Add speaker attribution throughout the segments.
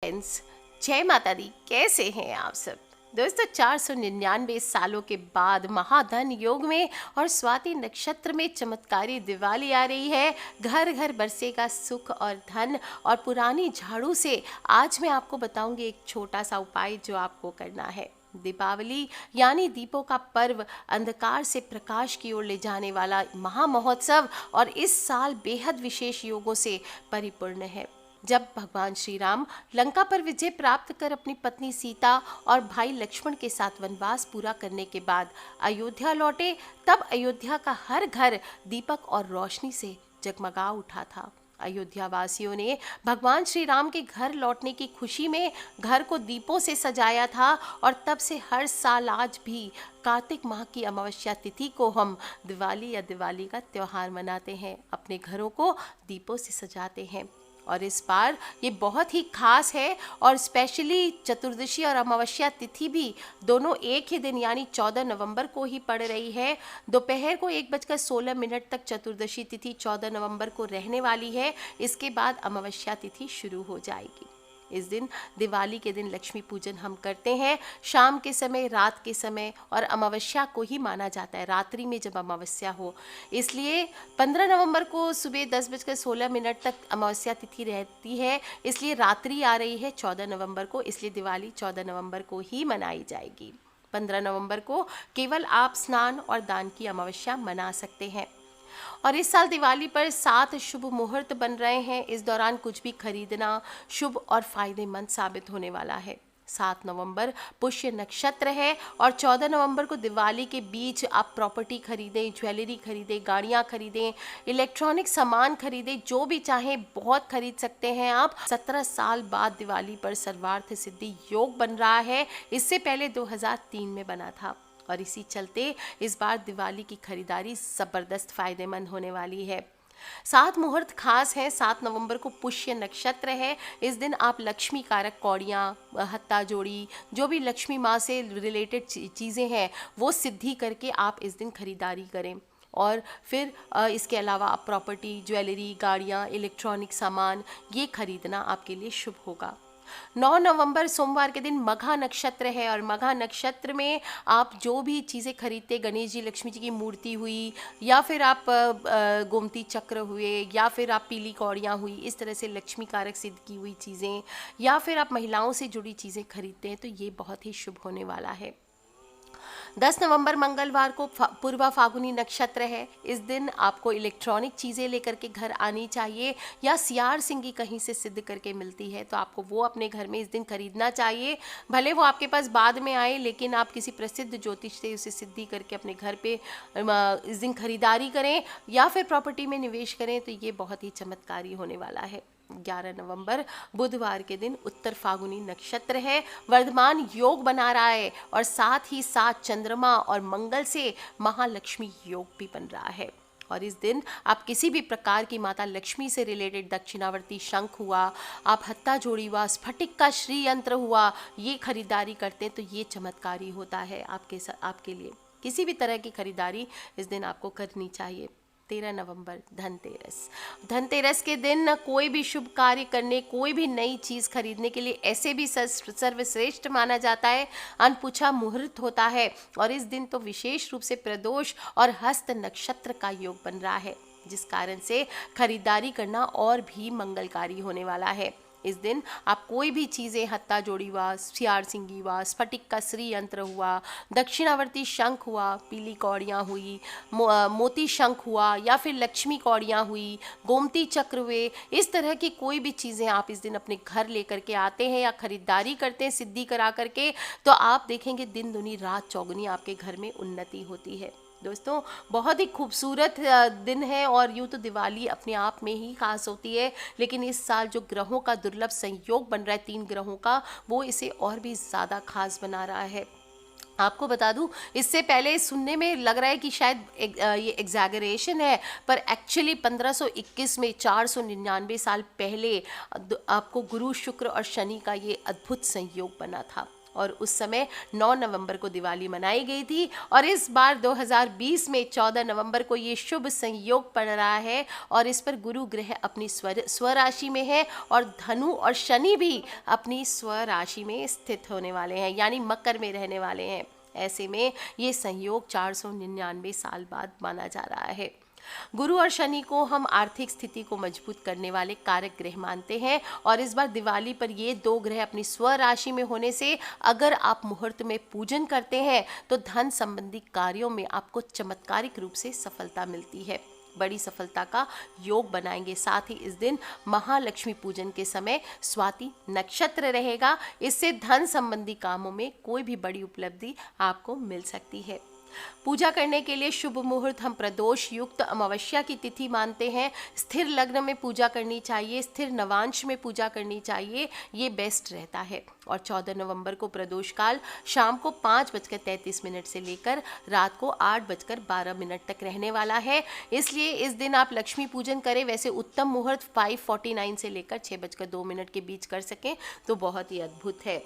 Speaker 1: Friends, जय माता दी। कैसे हैं आप सब? दोस्तों, 499 सालों के बाद महाधन योग में और स्वाति नक्षत्र में चमत्कारी दिवाली आ रही है। घर घर बरसेगा सुख और धन। और पुरानी झाड़ू से आज मैं आपको बताऊंगी एक छोटा सा उपाय जो आपको करना है। दीपावली यानी दीपों का पर्व, अंधकार से प्रकाश की ओर ले जाने वाला महामहोत्सव और इस साल बेहद विशेष योगों से परिपूर्ण है। जब भगवान श्री राम लंका पर विजय प्राप्त कर अपनी पत्नी सीता और भाई लक्ष्मण के साथ वनवास पूरा करने के बाद अयोध्या लौटे, तब अयोध्या का हर घर दीपक और रोशनी से जगमगा उठा था। अयोध्या वासियों ने भगवान श्री राम के घर लौटने की खुशी में घर को दीपों से सजाया था और तब से हर साल आज भी कार्तिक माह की अमावस्या तिथि को हम दिवाली या दिवाली का त्योहार मनाते हैं, अपने घरों को दीपों से सजाते हैं। और इस बार ये बहुत ही खास है और स्पेशली चतुर्दशी और अमावस्या तिथि भी दोनों एक ही दिन यानी 14 नवंबर को ही पड़ रही है। दोपहर को 1:16 तक चतुर्दशी तिथि 14 नवंबर को रहने वाली है। इसके बाद अमावस्या तिथि शुरू हो जाएगी। इस दिन दिवाली के दिन लक्ष्मी पूजन हम करते हैं, शाम के समय, रात के समय, और अमावस्या को ही माना जाता है, रात्रि में जब अमावस्या हो। इसलिए 15 नवंबर को सुबह 10:16 तक अमावस्या तिथि रहती है, इसलिए रात्रि आ रही है 14 नवंबर को, इसलिए दिवाली 14 नवंबर को ही मनाई जाएगी। 15 नवंबर को केवल आप स्नान और दान की अमावस्या मना सकते हैं। और इस साल दिवाली पर 7 शुभ मुहूर्त बन रहे हैं। इस दौरान कुछ भी खरीदना शुभ और फायदेमंद साबित होने वाला है। 7 नवंबर पुष्य नक्षत्र है और 14 नवंबर को दिवाली के बीच आप प्रॉपर्टी खरीदें, ज्वेलरी खरीदें, गाड़ियां खरीदें, इलेक्ट्रॉनिक सामान खरीदें, जो भी चाहें बहुत खरीद सकते हैं आप। 17 साल बाद दिवाली पर सर्वार्थ सिद्धि योग बन रहा है। इससे पहले 2003 में बना था और इसी चलते इस बार दिवाली की खरीदारी ज़बरदस्त फायदेमंद होने वाली है। 7 मुहूर्त खास हैं। 7 नवंबर को पुष्य नक्षत्र है। इस दिन आप लक्ष्मी कारक कौड़ियाँ, हत्ता जोड़ी, जो भी लक्ष्मी माँ से रिलेटेड चीज़ें हैं वो सिद्धि करके आप इस दिन खरीदारी करें। और फिर इसके अलावा आप प्रॉपर्टी, ज्वेलरी, गाड़ियाँ, इलेक्ट्रॉनिक सामान ये खरीदना आपके लिए शुभ होगा। 9 नवंबर सोमवार के दिन मघा नक्षत्र है और मघा नक्षत्र में आप जो भी चीज़ें खरीदते, गणेश जी, लक्ष्मी जी की मूर्ति हुई, या फिर आप गोमती चक्र हुए, या फिर आप पीली कौड़ियाँ हुई, इस तरह से लक्ष्मी कारक सिद्ध की हुई चीज़ें, या फिर आप महिलाओं से जुड़ी चीज़ें खरीदते हैं, तो ये बहुत ही शुभ होने वाला है। 10 नवंबर मंगलवार को पूर्वा फागुनी नक्षत्र है। इस दिन आपको इलेक्ट्रॉनिक चीज़ें लेकर के घर आनी चाहिए, या सियार सिंगी कहीं से सिद्ध करके मिलती है तो आपको वो अपने घर में इस दिन खरीदना चाहिए। भले वो आपके पास बाद में आए, लेकिन आप किसी प्रसिद्ध ज्योतिष से उसे सिद्धि करके अपने घर पे इस दिन खरीदारी करें या फिर प्रॉपर्टी में निवेश करें, तो ये बहुत ही चमत्कारी होने वाला है। 11 नवंबर बुधवार के दिन उत्तर फागुनी नक्षत्र है, वर्धमान योग बना रहा है और साथ ही साथ चंद्रमा और मंगल से महालक्ष्मी योग भी बन रहा है। और इस दिन आप किसी भी प्रकार की माता लक्ष्मी से रिलेटेड दक्षिणावर्ती शंख हुआ, आप हत्ता जोड़ी हुआ, स्फटिक का श्री यंत्र हुआ, ये खरीदारी करते हैं तो ये चमत्कारी होता है आपके लिए। किसी भी तरह की खरीदारी इस दिन आपको करनी चाहिए। 13 नवंबर धनतेरस। धनतेरस के दिन कोई भी शुभ कार्य करने, कोई भी नई चीज़ खरीदने के लिए ऐसे भी सर्वश्रेष्ठ माना जाता है। अनपुछा मुहूर्त होता है और इस दिन तो विशेष रूप से प्रदोष और हस्त नक्षत्र का योग बन रहा है, जिस कारण से खरीदारी करना और भी मंगलकारी होने वाला है। इस दिन आप कोई भी चीज़ें, हत्ता जोड़ी हुआ, सियार सिंगी हुआ, स्फटिक का श्री यंत्र हुआ, दक्षिणावर्ती शंख हुआ, पीली कौड़ियाँ हुई, मोती शंख हुआ, या फिर लक्ष्मी कौड़ियाँ हुई, गोमती चक्र हुए, इस तरह की कोई भी चीज़ें आप इस दिन अपने घर लेकर के आते हैं या खरीदारी करते हैं सिद्धि करा करके, तो आप देखेंगे दिन दुनी रात चौगुनी आपके घर में उन्नति होती है। दोस्तों, बहुत ही खूबसूरत दिन है और यूँ तो दिवाली अपने आप में ही खास होती है, लेकिन इस साल जो ग्रहों का दुर्लभ संयोग बन रहा है 3 ग्रहों का, वो इसे और भी ज़्यादा खास बना रहा है। आपको बता दूं, इससे पहले सुनने में लग रहा है कि शायद ये एग्जैगरेशन है, पर एक्चुअली 1521 में 499 साल पहले आपको गुरु, शुक्र और शनि का ये अद्भुत संयोग बना था और उस समय 9 नवंबर को दिवाली मनाई गई थी। और इस बार 2020 में 14 नवंबर को ये शुभ संयोग पड़ रहा है और इस पर गुरु ग्रह अपनी स्वराशि में है और धनु और शनि भी अपनी स्वराशि में स्थित होने वाले हैं, यानी मकर में रहने वाले हैं। ऐसे में ये संयोग 499 साल बाद माना जा रहा है। गुरु और शनि को हम आर्थिक स्थिति को मजबूत करने वाले कारक ग्रह मानते हैं और इस बार दिवाली पर ये दो ग्रह अपनी स्व राशि में होने से अगर आप मुहूर्त में पूजन करते हैं तो धन संबंधी कार्यों में आपको चमत्कारिक रूप से सफलता मिलती है, बड़ी सफलता का योग बनाएंगे। साथ ही इस दिन महालक्ष्मी पूजन के समय स्वाति नक्षत्र रहेगा, इससे धन संबंधी कामों में कोई भी बड़ी उपलब्धि आपको मिल सकती है। पूजा करने के लिए शुभ मुहूर्त हम प्रदोष युक्त अमावस्या की तिथि मानते हैं। स्थिर लग्न में पूजा करनी चाहिए, स्थिर नवांश में पूजा करनी चाहिए, ये बेस्ट रहता है। और 14 नवंबर को प्रदोष काल शाम को 5:33 से लेकर रात को 8:12 तक रहने वाला है, इसलिए इस दिन आप लक्ष्मी पूजन करें। वैसे उत्तम मुहूर्त 5:49 से लेकर 6:02 के बीच कर सकें तो बहुत ही अद्भुत है।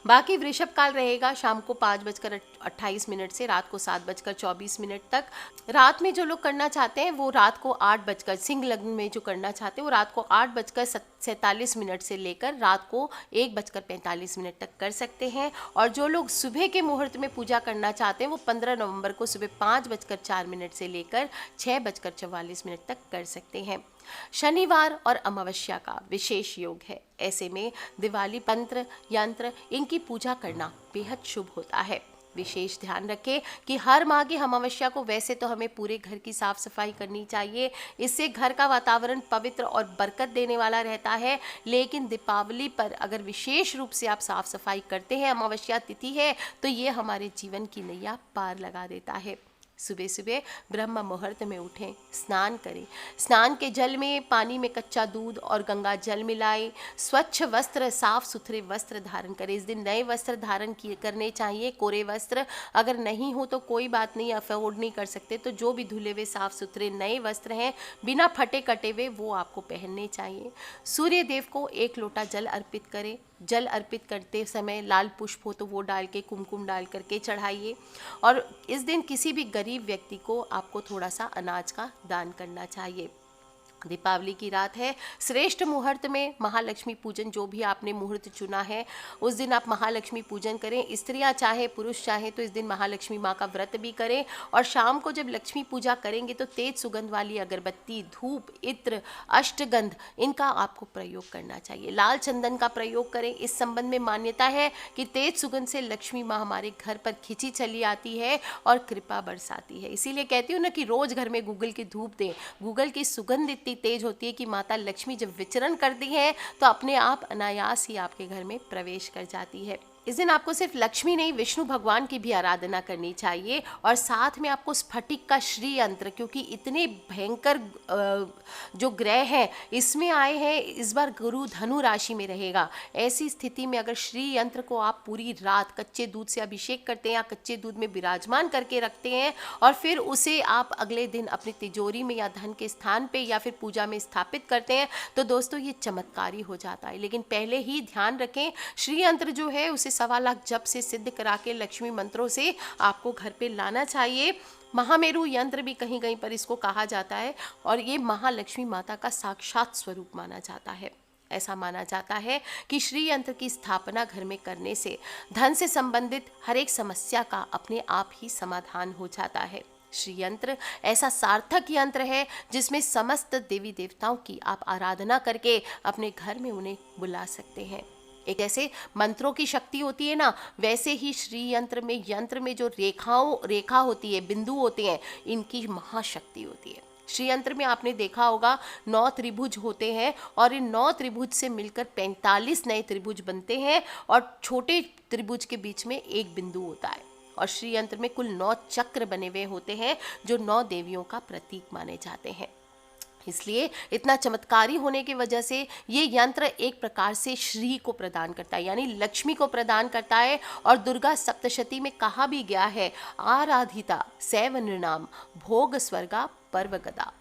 Speaker 1: बाकी वृषभ काल रहेगा शाम को 5:28 से रात को 7:24 तक। रात में जो लोग करना चाहते हैं वो रात को 8 सिंह लग्न में जो करना चाहते हैं वो रात को 8:47 से लेकर रात को 1:45 तक कर सकते हैं। और जो लोग सुबह के मुहूर्त में पूजा करना चाहते हैं वो 15 नवंबर को सुबह 5:04 से लेकर 6:44 तक कर सकते हैं। शनिवार और अमावस्या का विशेष योग है, ऐसे में दिवाली तंत्र यंत्र इनकी पूजा करना बेहद शुभ होता है। विशेष ध्यान रखें कि हर माह की अमावस्या को वैसे तो हमें पूरे घर की साफ सफाई करनी चाहिए, इससे घर का वातावरण पवित्र और बरकत देने वाला रहता है। लेकिन दीपावली पर अगर विशेष रूप से आप साफ सफाई करते हैं, अमावस्या तिथि है, तो ये हमारे जीवन की नैया पार लगा देता है। सुबह सुबह ब्रह्म मुहूर्त में उठें, स्नान करें, स्नान के जल में पानी में कच्चा दूध और गंगा जल मिलाएं, स्वच्छ वस्त्र साफ सुथरे वस्त्र धारण करें। इस दिन नए वस्त्र धारण करने चाहिए, कोरे वस्त्र अगर नहीं हो तो कोई बात नहीं, अफोर्ड नहीं कर सकते तो जो भी धुले हुए साफ सुथरे नए वस्त्र हैं बिना फटे कटे हुए वो आपको पहनने चाहिए। सूर्य देव को 1 लोटा जल अर्पित करें। जल अर्पित करते समय लाल पुष्प हो तो वो डाल के कुमकुम डाल करके चढ़ाइए। और इस दिन किसी भी गरीब व्यक्ति को आपको थोड़ा सा अनाज का दान करना चाहिए। दीपावली की रात है, श्रेष्ठ मुहूर्त में महालक्ष्मी पूजन जो भी आपने मुहूर्त चुना है उस दिन आप महालक्ष्मी पूजन करें। स्त्रियां चाहे पुरुष चाहे तो इस दिन महालक्ष्मी माँ का व्रत भी करें। और शाम को जब लक्ष्मी पूजा करेंगे तो तेज सुगंध वाली अगरबत्ती, धूप, इत्र, अष्टगंध इनका आपको प्रयोग करना चाहिए। लाल चंदन का प्रयोग करें। इस संबंध में मान्यता है कि तेज सुगंध से लक्ष्मी माँ हमारे घर पर खिंची चली आती है और कृपा बरसाती है। इसीलिए कहती हूँ ना कि रोज घर में गूगल की धूप दें। गूगल की सुगंध इतनी तेज होती है कि माता लक्ष्मी जब विचरण करती है तो अपने आप अनायास ही आपके घर में प्रवेश कर जाती है। इस दिन आपको सिर्फ लक्ष्मी नहीं विष्णु भगवान की भी आराधना करनी चाहिए और साथ में आपको स्फटिक का श्री यंत्र, क्योंकि इतने भयंकर जो ग्रह हैं इसमें आए हैं, इस बार गुरु धनु राशि में रहेगा। ऐसी स्थिति में अगर श्री यंत्र को आप पूरी रात कच्चे दूध से अभिषेक करते हैं या कच्चे दूध में विराजमान करके रखते हैं और फिर उसे आप अगले दिन अपनी तिजोरी में या धन के स्थान पे या फिर पूजा में स्थापित करते हैं तो दोस्तों ये चमत्कारी हो जाता है। लेकिन पहले ही ध्यान रखें, श्री यंत्र जो है उसे 1.25 लाख जप से सिद्ध करा के लक्ष्मी मंत्रों से आपको घर पे लाना चाहिए। महामेरु यंत्र भी कहीं कहीं पर इसको कहा जाता है और ये महालक्ष्मी माता का साक्षात स्वरूप माना जाता है। ऐसा माना जाता है कि श्री यंत्र की स्थापना घर में करने से धन से संबंधित हर एक समस्या का अपने आप ही समाधान हो जाता है। श्री यंत्र ऐसा सार्थक यंत्र है जिसमें समस्त देवी देवताओं की आप आराधना करके अपने घर में उन्हें बुला सकते हैं। एक ऐसे मंत्रों की शक्ति होती है ना, वैसे ही श्री यंत्र में जो रेखा होती है, बिंदु होते हैं, इनकी महाशक्ति होती है। श्री यंत्र में आपने देखा होगा 9 त्रिभुज होते हैं और इन 9 त्रिभुज से मिलकर 45 नए त्रिभुज बनते हैं और छोटे त्रिभुज के बीच में एक बिंदु होता है। और श्री यंत्र में कुल 9 चक्र बने हुए होते हैं जो 9 देवियों का प्रतीक माने जाते हैं। इसलिए इतना चमत्कारी होने की वजह से ये यंत्र एक प्रकार से श्री को प्रदान करता है, यानी लक्ष्मी को प्रदान करता है। और दुर्गा सप्तशती में कहा भी गया है, आराधिता सैव नृणाम भोग स्वर्गा पर्व गदा।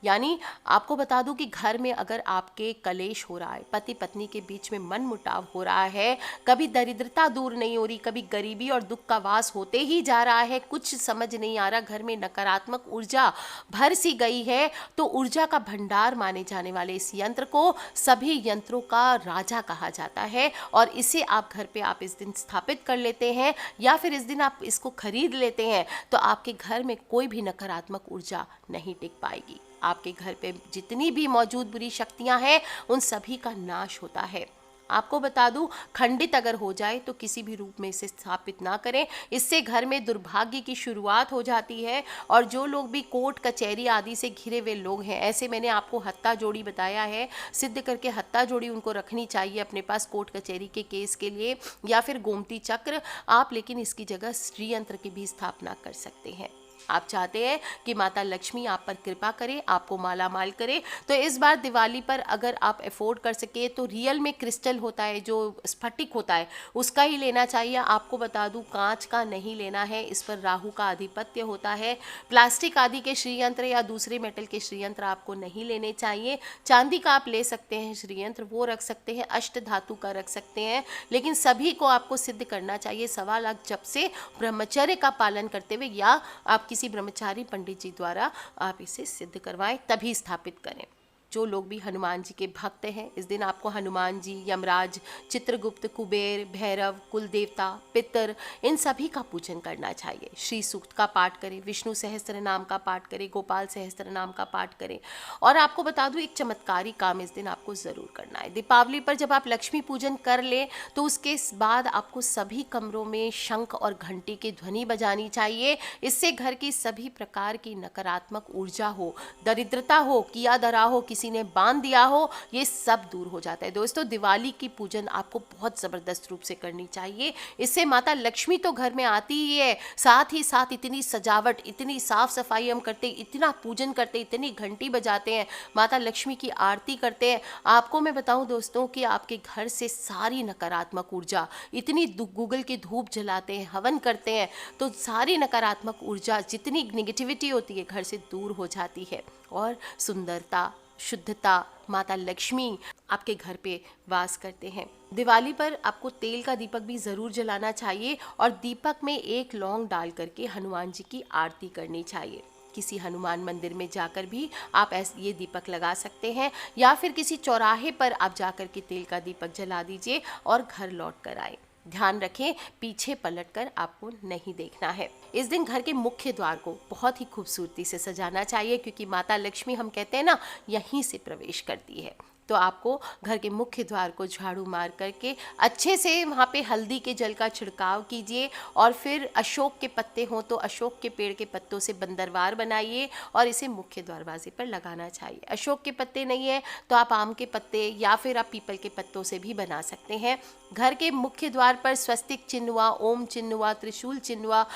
Speaker 1: यानी आपको बता दूं कि घर में अगर आपके कलेश हो रहा है, पति पत्नी के बीच में मनमुटाव हो रहा है, कभी दरिद्रता दूर नहीं हो रही, कभी गरीबी और दुख का वास होते ही जा रहा है, कुछ समझ नहीं आ रहा, घर में नकारात्मक ऊर्जा भर सी गई है, तो ऊर्जा का भंडार माने जाने वाले इस यंत्र को सभी यंत्रों का राजा कहा जाता है। और इसे आप घर पे आप इस दिन स्थापित कर लेते हैं या फिर इस दिन आप इसको खरीद लेते हैं, तो आपके घर में कोई भी नकारात्मक ऊर्जा नहीं टिक पाएगी। आपके घर पे जितनी भी मौजूद बुरी शक्तियां हैं उन सभी का नाश होता है। आपको बता दूं, खंडित अगर हो जाए तो किसी भी रूप में इसे स्थापित ना करें, इससे घर में दुर्भाग्य की शुरुआत हो जाती है। और जो लोग भी कोर्ट कचहरी आदि से घिरे हुए लोग हैं, ऐसे मैंने आपको हत्ता जोड़ी बताया है, सिद्ध करके हत्ता जोड़ी उनको रखनी चाहिए अपने पास कोर्ट कचहरी के केस के लिए, या फिर गोमती चक्र आप, लेकिन इसकी जगह श्री यंत्र की भी स्थापना कर सकते हैं। आप चाहते हैं कि माता लक्ष्मी आप पर कृपा करे, आपको माला माल करे, तो इस बार दिवाली पर अगर आप अफोर्ड कर सके तो रियल में क्रिस्टल होता है, जो स्फटिक होता है, उसका ही लेना चाहिए। आपको बता दूं, कांच का नहीं लेना है, इस पर राहु का आधिपत्य होता है। प्लास्टिक आदि के श्रीयंत्र या दूसरे मेटल के श्रीयंत्र आपको नहीं लेने चाहिए। चांदी का आप ले सकते हैं श्रीयंत्र, वो रख सकते हैं, अष्ट धातु का रख सकते हैं, लेकिन सभी को आपको सिद्ध करना चाहिए 1.25 लाख जप से ब्रह्मचर्य का पालन करते हुए, या आप किसी ब्रह्मचारी पंडित जी द्वारा आप इसे सिद्ध करवाएं, तभी स्थापित करें। जो लोग भी हनुमान जी के भक्त हैं, इस दिन आपको हनुमान जी, यमराज, चित्रगुप्त, कुबेर, भैरव, कुल देवता, पितर, इन सभी का पूजन करना चाहिए। श्री सूक्त का पाठ करें, विष्णु सहस्त्र नाम का पाठ करें, गोपाल सहस्त्र नाम का पाठ करें। और आपको बता दूं, एक चमत्कारी काम इस दिन आपको ज़रूर करना है। दीपावली पर जब आप लक्ष्मी पूजन कर लें तो उसके बाद आपको सभी कमरों में शंख और घंटी की ध्वनि बजानी चाहिए। इससे घर की सभी प्रकार की नकारात्मक ऊर्जा हो, दरिद्रता हो, किया धरा हो, किसी ने बांध दिया हो, ये सब दूर हो जाता है। दोस्तों, दिवाली की पूजन आपको बहुत ज़बरदस्त रूप से करनी चाहिए। इससे माता लक्ष्मी तो घर में आती ही है, साथ ही साथ इतनी सजावट, इतनी साफ सफाई हम करते, इतना पूजन करते, इतनी घंटी बजाते हैं, माता लक्ष्मी की आरती करते हैं। आपको मैं बताऊं दोस्तों कि आपके घर से सारी नकारात्मक ऊर्जा, इतनी गूगल की धूप जलाते हैं, हवन करते हैं, तो सारी नकारात्मक ऊर्जा, जितनी निगेटिविटी होती है, घर से दूर हो जाती है। और सुंदरता, शुद्धता, माता लक्ष्मी आपके घर पे वास करते हैं। दिवाली पर आपको तेल का दीपक भी ज़रूर जलाना चाहिए और दीपक में एक लौंग डाल करके हनुमान जी की आरती करनी चाहिए। किसी हनुमान मंदिर में जाकर भी आप ये दीपक लगा सकते हैं, या फिर किसी चौराहे पर आप जाकर के तेल का दीपक जला दीजिए और घर लौट कर आए। ध्यान रखें, पीछे पलटकर आपको नहीं देखना है। इस दिन घर के मुख्य द्वार को बहुत ही खूबसूरती से सजाना चाहिए, क्योंकि माता लक्ष्मी, हम कहते हैं ना, यहीं से प्रवेश करती है। तो आपको घर के मुख्य द्वार को झाड़ू मार करके अच्छे से वहाँ पे हल्दी के जल का छिड़काव कीजिए, और फिर अशोक के पत्ते हों तो अशोक के पेड़ के पत्तों से बंदरवार बनाइए और इसे मुख्य दरवाजे पर लगाना चाहिए। अशोक के पत्ते नहीं है तो आप आम के पत्ते या फिर आप पीपल के पत्तों से भी बना सकते हैं। घर के मुख्य द्वार पर स्वस्तिक चिन्ह हुआ, ओम चिन्ह हुआ, त्रिशूल चिन्ह हुआ,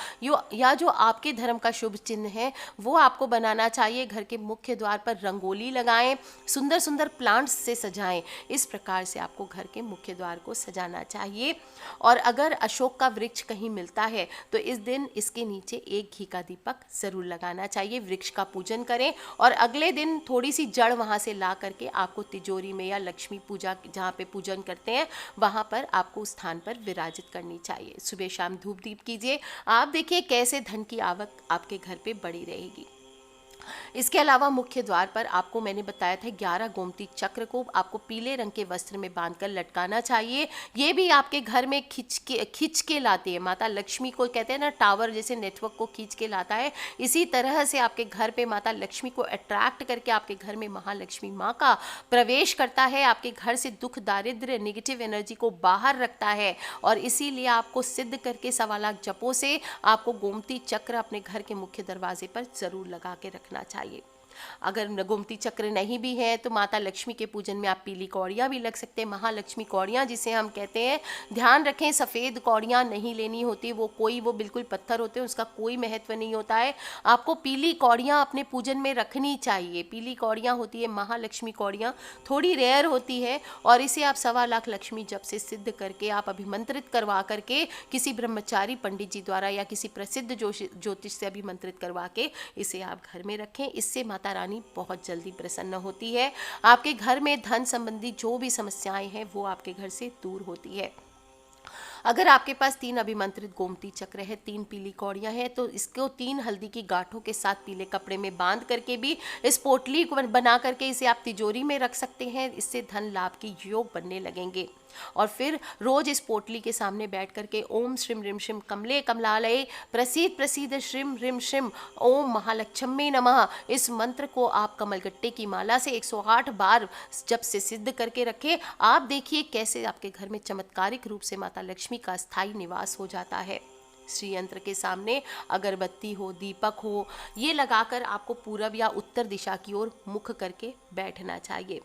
Speaker 1: या जो आपके धर्म का शुभ चिन्ह है वो आपको बनाना चाहिए। घर के मुख्य द्वार पर रंगोली लगाएं, सुंदर सुंदर प्लांट्स से सजाएं। इस प्रकार से आपको घर के मुख्य द्वार को सजाना चाहिए। और अगर अशोक का वृक्ष कहीं मिलता है तो इस दिन इसके नीचे एक घी का दीपक ज़रूर लगाना चाहिए। वृक्ष का पूजन करें और अगले दिन थोड़ी सी जड़ वहाँ से ला करके आपको तिजोरी में या लक्ष्मी पूजा जहाँ पे पूजन करते हैं वहाँ पर आपको उस स्थान पर विराजित करनी चाहिए। सुबह शाम धूप दीप कीजिए, आप देखिए कैसे धन की आवक आपके घर पे बड़ी रहेगी। इसके अलावा मुख्य द्वार पर आपको मैंने बताया था 11 गोमती चक्र को आपको पीले रंग के वस्त्र में बांधकर लटकाना चाहिए। ये भी आपके घर में खिंच के लाती है। माता लक्ष्मी को कहते हैं ना, टावर जैसे नेटवर्क को खींच के लाता है, इसी तरह से आपके घर पे माता लक्ष्मी को अट्रैक्ट करके आपके घर में महालक्ष्मी माँ का प्रवेश करता है, आपके घर से दुख, दारिद्र्य, नेगेटिव एनर्जी को बाहर रखता है। और इसीलिए आपको सिद्ध करके 1.25 लाख जपों से आपको गोमती चक्र अपने घर के मुख्य दरवाजे पर जरूर लगा के रखना चाहिए। अगर गोमती चक्र नहीं भी है तो माता लक्ष्मी के पूजन में आप पीली कौड़ियाँ भी लग सकते हैं, महालक्ष्मी कौड़ियाँ जिसे हम कहते हैं। ध्यान रखें, सफ़ेद कौड़ियाँ नहीं लेनी होती, वो बिल्कुल पत्थर होते हैं, उसका कोई महत्व नहीं होता है। आपको पीली कौड़ियाँ अपने पूजन में रखनी चाहिए। पीली कौड़ियाँ होती है महालक्ष्मी कौड़ियाँ, थोड़ी रेयर होती है, और इसे आप 1.25 लाख लक्ष्मी जप से सिद्ध करके आप अभिमंत्रित करवा करके किसी ब्रह्मचारी पंडित जी द्वारा या किसी प्रसिद्ध ज्योतिष से अभिमंत्रित करवा के इसे आप घर में रखें। इससे माता माता रानी बहुत जल्दी प्रसन्न होती है। आपके घर में धन संबंधी जो भी समस्याएं हैं वो आपके घर से दूर होती है। अगर आपके पास 3 अभिमंत्रित गोमती चक्र है, 3 पीली कौड़ियाँ हैं, तो इसको 3 हल्दी की गांठों के साथ पीले कपड़े में बांध करके भी इस पोटली को बना करके इसे आप तिजोरी में रख सकते हैं। इससे धन लाभ के योग बनने लगेंगे। और फिर रोज इस पोटली के सामने बैठ करके ओम श्रीम रिम शिम कमले कमलालये प्रसीद प्रसीद श्रीम रिम शिम ओम महालक्ष्मी नमः, इस मंत्र को आप कमलगट्टे की माला से 108 बार जब से सिद्ध करके रखें। आप देखिए कैसे आपके घर में चमत्कारिक रूप से माता लक्ष्मी का स्थायी निवास हो जाता है। श्री यंत्र के सामने अगरबत्ती हो, दीपक हो, ये लगाकर आपको पूरब या उत्तर दिशा की ओर मुख करके बैठना चाहिए।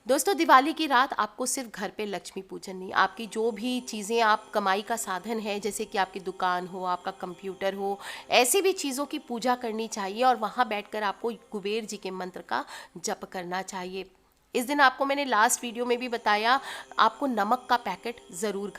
Speaker 1: दोस्तों, दिवाली की रात आपको सिर्फ घर पे लक्ष्मी पूजन नहीं, आपकी जो भी चीज़ें आप कमाई का साधन है, जैसे कि आपकी दुकान हो, आपका कंप्यूटर हो, ऐसी भी चीज़ों की पूजा करनी चाहिए और वहाँ बैठकर आपको कुबेर जी के मंत्र का जप करना चाहिए। इस दिन आपको मैंने लास्ट वीडियो में भी बताया, आपको नमक का पैकेट ज़रूर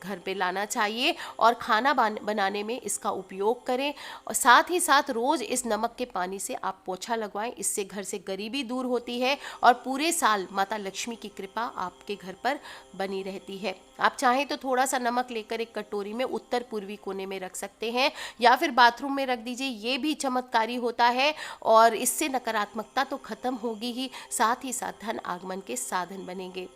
Speaker 1: घर पे लाना चाहिए और खाना बनाने में इसका उपयोग करें। और साथ ही साथ रोज़ इस नमक के पानी से आप पोछा लगवाएं। इससे घर से गरीबी दूर होती है और पूरे साल माता लक्ष्मी की कृपा आपके घर पर बनी रहती है। आप चाहें तो थोड़ा सा नमक लेकर एक कटोरी में उत्तर पूर्वी कोने में रख सकते हैं या फिर बाथरूम में रख दीजिए, ये भी चमत्कारी होता है और इससे नकारात्मकता तो खत्म होगी ही, साथ ही साथ धन आगमन के साधन बनेंगे।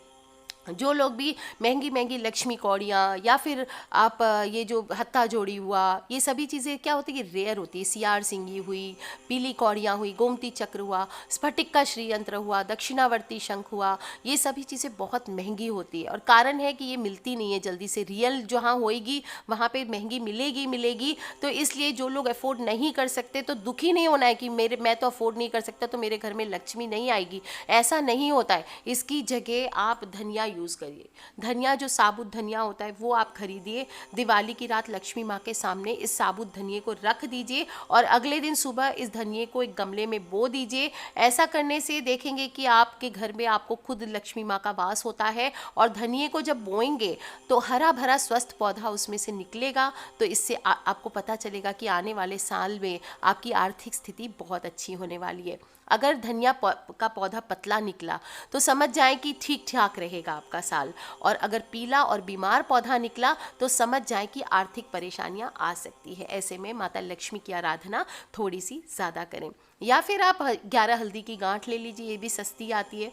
Speaker 1: जो लोग भी महंगी महंगी लक्ष्मी कौड़ियाँ या फिर आप ये जो हत्था जोड़ी हुआ, ये सभी चीज़ें क्या होती है, रेयर होती है। सियार सिंगी हुई, पीली कौड़ियाँ हुई, गोमती चक्र हुआ, स्फटिक का श्रीयंत्र हुआ, दक्षिणावर्ती शंख हुआ, ये सभी चीज़ें बहुत महंगी होती है और कारण है कि ये मिलती नहीं है जल्दी से। रियल जहाँ होएगी वहाँ पे महंगी मिलेगी। तो इसलिए जो लोग अफोर्ड नहीं कर सकते तो दुखी नहीं होना है कि मैं तो अफोर्ड नहीं कर सकता तो मेरे घर में लक्ष्मी नहीं आएगी, ऐसा नहीं होता है। इसकी जगह आप धनिया यूज़ करिए। धनिया, जो साबुत धनिया होता है वो आप खरीदिए। दिवाली की रात लक्ष्मी माँ के सामने इस साबुत धनिये को रख दीजिए और अगले दिन सुबह इस धनिये को एक गमले में बो दीजिए। ऐसा करने से देखेंगे कि आपके घर में आपको खुद लक्ष्मी माँ का वास होता है और धनिये को जब बोएंगे तो हरा भरा स्वस्थ पौधा उसमें से निकलेगा। तो इससे आपको पता चलेगा कि आने वाले साल में आपकी आर्थिक स्थिति बहुत अच्छी होने वाली है। अगर धनिया का पौधा पतला निकला तो समझ जाएं कि ठीक ठाक रहेगा आपका साल, और अगर पीला और बीमार पौधा निकला तो समझ जाएं कि आर्थिक परेशानियां आ सकती है। ऐसे में माता लक्ष्मी की आराधना थोड़ी सी ज़्यादा करें, या फिर आप 11 हल्दी की गांठ ले लीजिए, ये भी सस्ती आती है,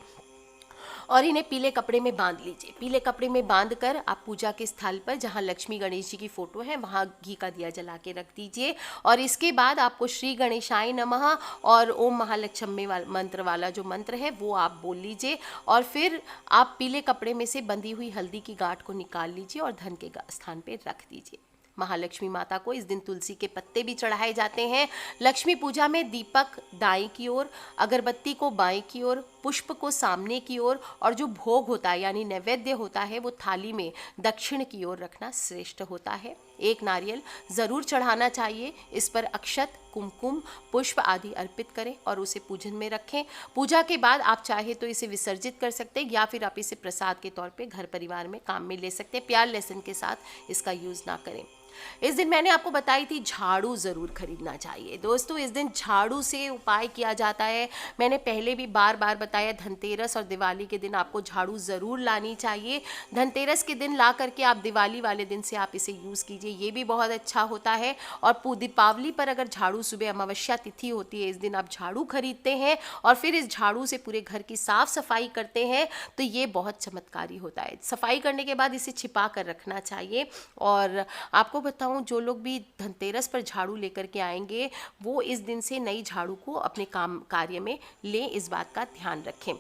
Speaker 1: और इन्हें पीले कपड़े में बांध लीजिए। पीले कपड़े में बांधकर आप पूजा के स्थल पर जहाँ लक्ष्मी गणेश जी की फोटो है वहाँ घी का दिया जला के रख दीजिए। और इसके बाद आपको श्री गणेशाय नमः और ओम महालक्ष्मी मंत्र वाला जो मंत्र है वो आप बोल लीजिए और फिर आप पीले कपड़े में से बंधी हुई हल्दी की गांठ को निकाल लीजिए और धन के स्थान पर रख दीजिए। महालक्ष्मी माता को इस दिन तुलसी के पत्ते भी चढ़ाए जाते हैं। लक्ष्मी पूजा में दीपक दाएं की ओर, अगरबत्ती को बाएं की ओर, पुष्प को सामने की ओर और जो भोग होता है यानी नैवेद्य होता है वो थाली में दक्षिण की ओर रखना श्रेष्ठ होता है। एक नारियल ज़रूर चढ़ाना चाहिए। इस पर अक्षत, कुमकुम, पुष्प आदि अर्पित करें और उसे पूजन में रखें। पूजा के बाद आप चाहे तो इसे विसर्जित कर सकते हैं या फिर आप इसे प्रसाद के तौर पे घर परिवार में काम में ले सकते हैं। प्याज लहसुन के साथ इसका यूज़ ना करें। इस दिन मैंने आपको बताई थी झाड़ू ज़रूर खरीदना चाहिए। दोस्तों, इस दिन झाड़ू से उपाय किया जाता है। मैंने पहले भी बार बार बताया, धनतेरस और दिवाली के दिन आपको झाड़ू ज़रूर लानी चाहिए। धनतेरस के दिन ला करके आप दिवाली वाले दिन से आप इसे यूज़ कीजिए, ये भी बहुत अच्छा होता है। और दीपावली पर अगर झाड़ू, सुबह अमावस्या तिथि होती है, इस दिन आप झाड़ू खरीदते हैं और फिर इस झाड़ू से पूरे घर की साफ़ सफाई करते हैं तो ये बहुत चमत्कारी होता है। सफाई करने के बाद इसे छिपा कर रखना चाहिए। और आपको बताऊं, जो लोग भी धनतेरस पर झाड़ू लेकर के आएंगे वो इस दिन से नई झाड़ू को अपने काम कार्य में लें, इस बात का ध्यान रखें।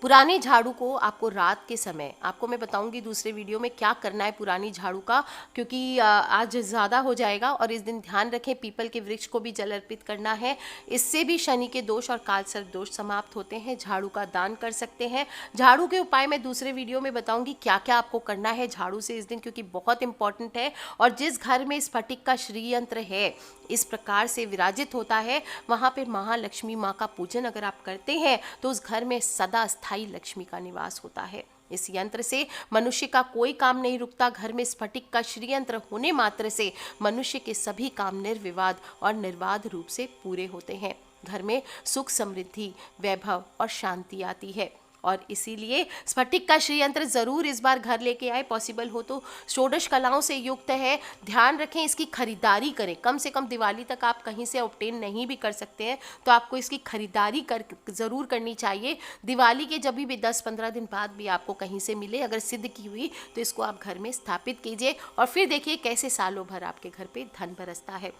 Speaker 1: पुराने झाड़ू को आपको रात के समय, आपको मैं बताऊंगी दूसरे वीडियो में क्या करना है पुरानी झाड़ू का, क्योंकि आज ज़्यादा हो जाएगा। और इस दिन ध्यान रखें, पीपल के वृक्ष को भी जल अर्पित करना है। इससे भी शनि के दोष और काल सर्प दोष समाप्त होते हैं। झाड़ू का दान कर सकते हैं। झाड़ू के उपाय मैं दूसरे वीडियो में बताऊंगी क्या क्या आपको करना है झाड़ू से इस दिन, क्योंकि बहुत इंपॉर्टेंट है। और जिस घर में स्फटिक का श्रीयंत्र है इस प्रकार से विराजित होता है, वहाँ पर महालक्ष्मी माँ का पूजन अगर आप करते हैं तो उस घर में सदा स्थायी लक्ष्मी का निवास होता है। इस यंत्र से मनुष्य का कोई काम नहीं रुकता। घर में स्फटिक का श्रीयंत्र होने मात्र से मनुष्य के सभी काम निर्विवाद और निर्बाध रूप से पूरे होते हैं। घर में सुख, समृद्धि, वैभव और शांति आती है। और इसीलिए स्फटिक का श्री यंत्र ज़रूर इस बार घर लेके आए, पॉसिबल हो तो। षोडश कलाओं से युक्त है, ध्यान रखें इसकी खरीदारी करें। कम से कम दिवाली तक आप कहीं से ऑब्टेन नहीं भी कर सकते हैं तो आपको इसकी खरीदारी कर ज़रूर करनी चाहिए। दिवाली के जब भी 10-15 दिन बाद भी आपको कहीं से मिले, अगर सिद्ध की हुई, तो इसको आप घर में स्थापित कीजिए और फिर देखिए कैसे सालों भर आपके घर पे धन बरसता है।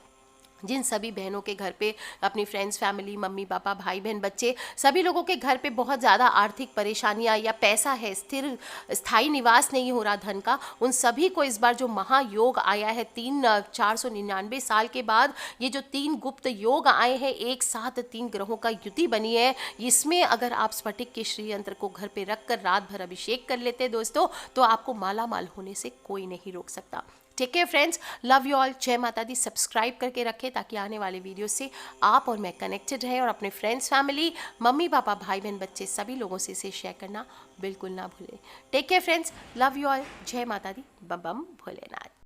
Speaker 1: जिन सभी बहनों के घर पे अपनी फ्रेंड्स, फैमिली, मम्मी पापा, भाई बहन, बच्चे, सभी लोगों के घर पे बहुत ज़्यादा आर्थिक परेशानियां या पैसा है, स्थिर स्थायी निवास नहीं हो रहा धन का, उन सभी को इस बार जो महायोग आया है 499 साल के बाद, ये जो 3 गुप्त योग आए हैं, एक साथ 3 ग्रहों का युति बनी है, इसमें अगर आप स्फटिक के श्री यंत्र को घर पे रख कर रात भर अभिषेक कर लेते दोस्तों, तो आपको माला माल होने से कोई नहीं रोक सकता। ठीक है फ्रेंड्स, लव यू ऑल, जय माता दी। सब्सक्राइब करके रखें ताकि आने वाले वीडियो से आप और मैं कनेक्टेड रहें, और अपने फ्रेंड्स, फैमिली, मम्मी पापा, भाई बहन, बच्चे, सभी लोगों से इसे शेयर करना बिल्कुल ना भूलें। Take care friends, love you all, जय माता दी, बम बम भोलेनाथ।